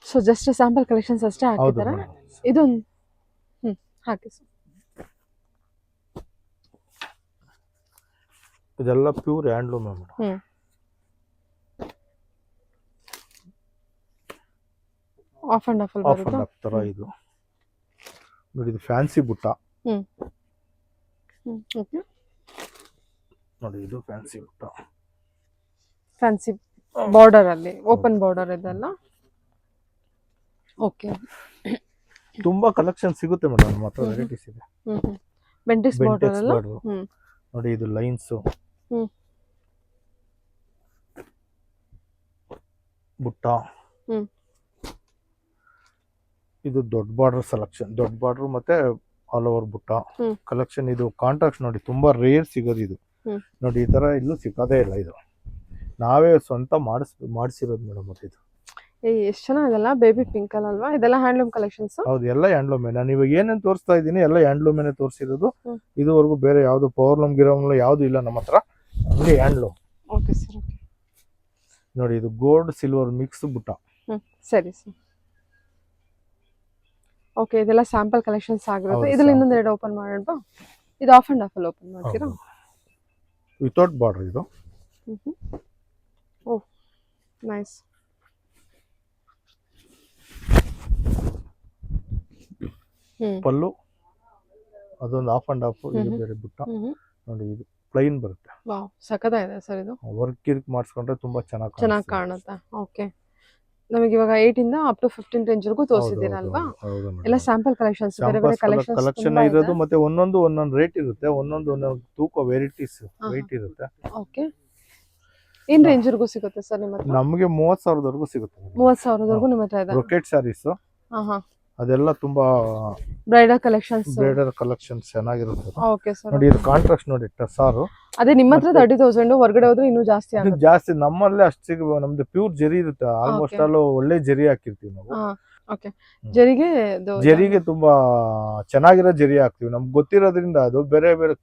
So just sample collections ಅಷ್ಟೇ ಹಾಕಿದ್ದಾರೆ. ಇದೊಂದು ಹಾಕಿ ಸರ್. ಇದೆಲ್ಲ pure handloom madam. Half and half ತರ ಇದು ನೋಡಿ. ಇದು ಫ್ಯಾನ್ಸಿ ಬುಟ್ಟ ನೋಡಿ. ಇದು ಫ್ಯಾನ್ಸಿ ಬುಟ್ಟ, ಫ್ಯಾನ್ಸಿ ಬಾರ್ಡರ್ ಅಲ್ಲಿ ಓಪನ್ ಬಾರ್ಡರ್ ಇದೆಲ್ಲ. ಓಕೆ. ತುಂಬಾ ಕಲೆಕ್ಷನ್ ಸಿಗುತ್ತೆ ಮೇಡಮ್ ನಮ್ಮ ಹತ್ರ, ವೆರೈಟೀಸ್ ಇದೆ. ಬೆಂಟಿಸ್ ಬಾರ್ಡರ್ ಅಲ್ಲ ನೋಡಿ. ಇದು ಲೈನ್ಸ್ ಬುಟ್ಟ. ಇದು ದೊಡ್ಡ ಬಾರ್ಡರ್ ಸೆಲೆಕ್ಷನ್, ದೊಡ್ಡ ಬಾರ್ಡರ್ ಮತ್ತೆ ಆಲ್ ಓವರ್ ಬುಟ್ಟ ಕಲೆಕ್ಷನ್. ಇದು ಕಾಂಟ್ರಾಕ್ಟ್ ನೋಡಿ, ತುಂಬಾ ರೇರ್ ಸಿಗೋದು ಇದು ನೋಡಿ. ಈ ತರ ಇಲ್ಲೂ ಸಿಗೋದೇ ಇಲ್ಲ. ಇದು ನಾವೇ ಸ್ವಂತ ಮಾಡಿಸಿರೋದು ಮೇಡಮ್. ಮತ್ತೆ ಇದು ಎಷ್ಟು ಚೆನ್ನಾಗಲ್ಲ, ಬೇಬಿ ಪಿಂಕ್ ಅಲ್ವಾ? ಇದೆಲ್ಲ ಹ್ಯಾಂಡ್ಲೂಮ್ ಕಲೆಕ್ಷನ್ಸ್. ಹೌದು, ಎಲ್ಲ ಹ್ಯಾಂಡ್ಲೂಮ್. ನಾನು ಇವಾಗ ಏನೇನು ತೋರಿಸ್ತಾ ಇದ್ದೀನಿ ಎಲ್ಲ ಹ್ಯಾಂಡ್ಲೂಮ್ ತೋರಿಸಿರೋದು. ಇದುವರೆಗೂ ಬೇರೆ ಯಾವ್ದು ಪವರ್ಲೂಮ್ ಗಿರಮ್ಲು ಯಾವ್ದು ಇಲ್ಲ ನಮ್ಮ ಹತ್ರ, ಅಲ್ಲಿ ಹ್ಯಾಂಡ್ಲೂಮ್. Okay sir, okay. ನೋಡಿ, ಇದು ಗೋಲ್ಡ್ ಸಿಲ್ವರ್ ಮಿಕ್ಸ್ ಬುಟ್ಟ. ಸರಿ ಸರ್, ಓಕೆ. ಇದೆಲ್ಲ ಸ್ಯಾಂಪಲ್ ಕಲೆಕ್ಷನ್ಸ್ ಆಗಿರುತ್ತೆ. ಇದ್ರಲ್ಲಿ ಇನ್ನೊಂದು ಎರಡು ಓಪನ್ ಮಾಡೋಣ. ಇದು ಆಫ್ ಅಂಡ್ ಆಫ್ ಅಲ್ಲಿ ಓಪನ್ ಮಾಡ್ತೀರಾ? ವಿತೌಟ್ ಬಾರ್ಡರ್ ಇದು. ಓ ನೈಸ್. ಪಲ್ಲು ಅದೊಂದು ಆಫ್ ಅಂಡ್ ಆಫ್, ಇದು ಬೇರೆ ಬುಟ್ಟ ನೋಡಿ. ಇದು ಪ್ಲೈನ್ ಬರುತ್ತೆ. ವಾವ್ ಸಖತ್ತಾಗಿದೆ ಸರ್ ಇದು. ವರ್ಕ್ ಇರ್ಕ್ ಮಾಡಿಸ್ಕೊಂಡ್ರೆ ತುಂಬಾ ಚೆನ್ನಾಗಿ ಕಾಣುತ್ತೆ. ಓಕೆ, ನಮಗೆ ಇವಾಗ 8 ಇಂದ ಅಪ್ ಟು 15 ರೇಂಜ್ ವರೆಗೂ ತೋರಿಸಿದ್ದೀರಾ ಅಲ್ವಾ? ಎಲ್ಲ ಸ್ಯಾಂಪಲ್ ಕಲೆಕ್ಷನ್ಸ್, ಬೇರೆ ಬೇರೆ ಕಲೆಕ್ಷನ್ ಇರೋದು. ಮತ್ತೆ ಒಂದೊಂದು ರೇಟ್ ಇರುತ್ತೆ, ಒಂದೊಂದು ತೂಕ ವೆರೈಟೀಸ್ ವೆಯ್ಟ್ ಇರುತ್ತೆ. ಓಕೆ, ಏನ್ ರೇಂಜ್ ವರೆಗೂ ಸಿಗುತ್ತೆ ಸರ್ ನಿಮ್ಮ ಹತ್ರ? ನಮಗೆ 30,000 ಸಿಗುತ್ತೆ. 30,000 ನಿಮ್ಮ ಹತ್ರ ಇದೆ. ಬ್ರೊಕೆಟ್ ಸ್ಯಾರೀಸ್ ಅದೆಲ್ಲ ತುಂಬಾ ಬ್ರೈಡಲ್ ಕಲೆಕ್ಷನ್ಸ್ ಚೆನ್ನಾಗಿರುತ್ತೆ. Okay sir. ನೋಡಿ ಇದು ಕಾಂಟ್ರಾಸ್ಟ್ ನೋಡಿ ಟಸಾರು. ಅದೇ ನಿಮ್ಮ ಹತ್ರ 30,000, ಹೊರಗಡೆ ಹೋದ್ರೆ ಇನ್ನೂ ಜಾಸ್ತಿ ಆಗುತ್ತೆ. ಜಾಸ್ತಿ ನಮ್ಮಲ್ಲೇ ಅಷ್ಟು ನಮ್ದು ಪ್ಯೂರ್ ಜರಿ ಇರುತ್ತೆ. ಆಲ್ಮೋಸ್ಟ್ ಆಲ್ ಒಳ್ಳೆ ಜರಿ ಹಾಕಿರ್ತೀವಿ ನಾವು. ಓಕೆ, ಜರಿಗೆ ಜರಿಗೆ ತುಂಬಾ ಚೆನ್ನಾಗಿರೋ ಜರಿ ಹಾಕ್ತಿವಿ. ನಮ್ಗೆ ಗೊತ್ತಿರೋದ್ರಿಂದ ಅದು ಬೇರೆ ಬೇರೆ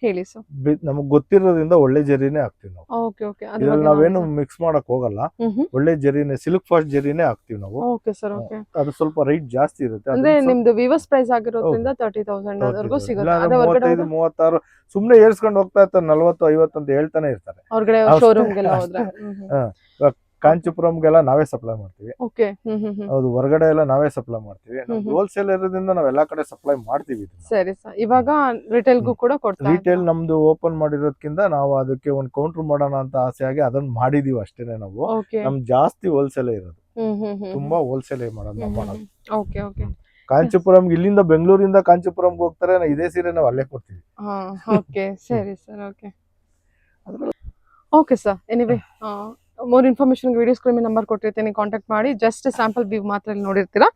ಹೇಳಿ ಸರ್. ನಮಗ್ ಗೊತ್ತಿರೋದ್ರಿಂದ ಒಳ್ಳೆ ಜರಿನೇ ಹಾಕ್ತಿವಿ ನಾವು. ಓಕೆ ಓಕೆ, ಇದ್ರಲ್ಲಿ ನಾವೇನು ಮಿಕ್ಸ್ ಮಾಡಕ್ ಹೋಗಲ್ಲ. ಒಳ್ಳೆ ಜರಿನೇ, ಸಿಲ್ಕ್ ಫಾಸ್ಟ್ ಜರಿನೇ ಹಾಕ್ತಿವಿ ನಾವು. Okay sir. ಓಕೆ, ಅದು ಸ್ವಲ್ಪ ರೈಟ್ ಜಾಸ್ತಿ ಇರುತ್ತೆ. ಅಂದ್ರೆ ನಿಮ್ದು ವಿವರ್ಸ್ ಪ್ರೈಸ್ ಆಗಿರೋದ್ರಿಂದ 30,000 ವರೆಗೂ ಸಿಗುತ್ತೆ. ಅದೇ ಹೊರಗಡೆ 35, 36 ಸುಮ್ನೆ ಏರ್ಸ್ಕೊಂಡು ಹೋಗ್ತಾ ಇರ್ತಾರೆ. 40, 50 ಅಂತ ಹೇಳ್ತಾನೆ ಇರ್ತಾರೆ. ಹೊರಗಡೆ ಶೋರೂಮ್ಗೆಲ್ಲ ಹೋದ್ರೆ. ಕಾಂಚಿಪುರಂಗೆಲ್ಲ ನಾವೇ ಸಪ್ಲೈ ಮಾಡ್ತೀವಿ. ಓಕೆ, ಹೌದು, ಹೊರಗಡೆ ಎಲ್ಲ ನಾವೇ ಸಪ್ಲೈ ಮಾಡ್ತೀವಿ. ಹೋಲ್ಸೇಲ್ ಇರೋದ್ರಿಂದ ನಾವ್ ಎಲ್ಲಾ ಕಡೆ ಸಪ್ಲೈ ಮಾಡ್ತೀವಿ. ಸರಿ ಸರ್. ಇವಾಗ ರಿಟೇಲ್ಗೂ ಕೂಡ ಕೊಡ್ತೀವಿ. ರಿಟೇಲ್ ನಮ್ದು ಓಪನ್ ಮಾಡಿರೋದ್ಕಿಂತ ನಾವು ಅದಕ್ಕೆ ಒಂದು ಕೌಂಟರ್ ಮಾಡೋಣ ಅಂತ ಆಸೆಯಾಗಿ ಅದನ್ನ ಮಾಡಿದೀವಿ ಅಷ್ಟೇನೆ. ನಾವು ನಮ್ ಜಾಸ್ತಿ ಹೋಲ್ಸೇಲ್ ಇರೋದು, ತುಂಬಾ ಹೋಲ್ಸೇಲ್ ಮಾಡೋದು. Okay okay. ಕಾಂಚಿಪುರಂ ಇಲ್ಲಿಂದ ಬೆಂಗಳೂರಿಂದ ಕಾಂಚಿಪುರಂಗೆ ಹೋಗ್ತಾರೆ, ಇದೇ ಸೀರೆ ನಾವು ಅಲ್ಲೇ ಕೊಡ್ತೀವಿ. ಓಕೆ ಸರಿ sir. Okay okay sir. Anyway more information video screen number ಕೊಟ್ಟಿರ್ತೀನಿ, ಕಾಂಟ್ಯಾಕ್ಟ್ ಮಾಡಿ. ಜಸ್ಟ್ ಸ್ಯಾಂಪಲ್ ವ್ಯೂ ಮಾತ್ರ ಇಲ್ಲಿ ನೋಡಿರ್ತೀರಾ.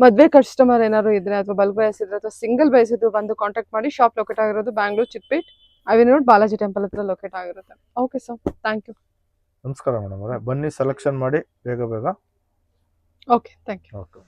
ಮದುವೆ ಕಸ್ಟಮರ್ ಏನಾದ್ರು ಇದ್ರೆ ಅಥವಾ ಬಲ್ಕ್ ಬಯಸಿದ್ರೆ ಅಥವಾ ಸಿಂಗಲ್ ಬಯಸಿದ್ರು ಬಂದು ಕಾಂಟ್ಯಾಕ್ಟ್ ಮಾಡಿ. ಶಾಪ್ ಲೊಕೇಟ್ ಆಗಿರೋದು Bangalore Chickpet avenue road, Balaji temple ಹತ್ರ ಲೊಕೇಟ್ ಆಗಿರುತ್ತೆ. Okay sir, thank you. ನಮಸ್ಕಾರ ಮೇಡಮ್ ಅವರೇ, ಬನ್ನಿ ಸೆಲೆಕ್ಷನ್ ಮಾಡಿ ಬೇಗ ಬೇಗ. Okay, thank you. ಓಕೆ.